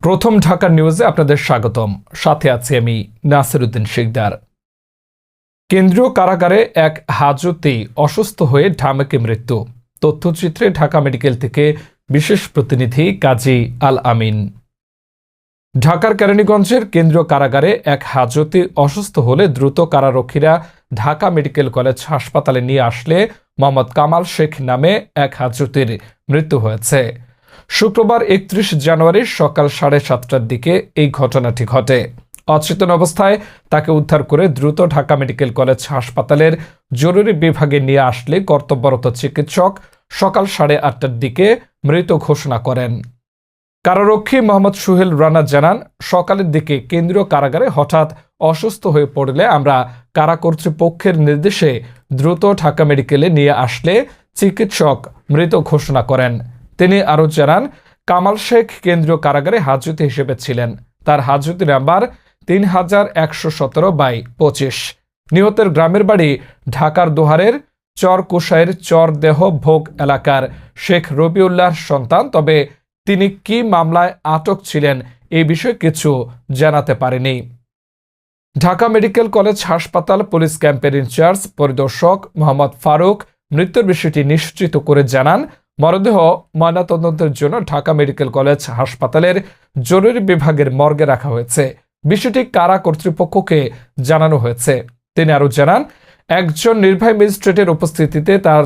প্রথম ঢাকা নিউজে আপনাদের স্বাগতম। সাথে আছি আমি নাসিরউদ্দিন শিকদার। কেন্দ্রীয় কারাগারে এক হাজতে অসুস্থ হয়ে ঢামেকে মৃত্যু। তথ্যচিত্রে ঢাকা মেডিকেল থেকে বিশেষ প্রতিনিধি কাজী আল আমিন। ঢাকার কেরানীগঞ্জের কেন্দ্রীয় কারাগারে এক হাজতে অসুস্থ হলে দ্রুত কারারক্ষীরা ঢাকা মেডিকেল কলেজ হাসপাতালে নিয়ে আসলে মোহাম্মদ কামাল শেখ নামে এক হাজতের মৃত্যু হয়েছে। শুক্রবার ৩১ জানুয়ারি সকাল ৭:৩০টার দিকে এই ঘটনাটি ঘটে। অচেতন অবস্থায় তাকে উদ্ধার করে দ্রুত ঢাকা মেডিকেল কলেজ হাসপাতালের জরুরি বিভাগে নিয়ে আসলে কর্তব্যরত চিকিৎসক সকাল ৮:৩০টার দিকে মৃত ঘোষণা করেন। কারারক্ষী মোহাম্মদ সুহেল রানা জানান, সকালের দিকে কেন্দ্রীয় কারাগারে হঠাৎ অসুস্থ হয়ে পড়লে আমরা কারা কর্তৃপক্ষের নির্দেশে দ্রুত ঢাকা মেডিকেলে নিয়ে আসলে চিকিৎসক মৃত ঘোষণা করেন। তিনি আরও জানান, কামাল শেখ কেন্দ্রীয় কারাগারে হাজতে হিসেবে ছিলেন। তার হাজতে নাম্বার ৩১৭/২৫। নিহতের গ্রামের বাড়ি ঢাকার দোহারের চরকুশাইর চরদেহ ভোগ এলাকার শেখ রবিউল্লাহর সন্তান। তবে তিনি কি মামলায় আটক ছিলেন এই বিষয়ে কিছু জানাতে পারেনি। ঢাকা মেডিকেল কলেজ হাসপাতাল পুলিশ ক্যাম্পের ইনচার্জ পরিদর্শক মোহাম্মদ ফারুক মৃত্যুর বিষয়টি নিশ্চিত করে জানান, মরদেহ ময়নাতদন্তের জন্য ঢাকা মেডিকেল কলেজ হাসপাতালের জরুরি বিভাগের মর্গে রাখা হয়েছে। বিষয়টি কারা কর্তৃপক্ষকে জানানো হয়েছে। তিনি আরও জানান, একজন নির্বাহী ম্যাজিস্ট্রেটের উপস্থিতিতে তার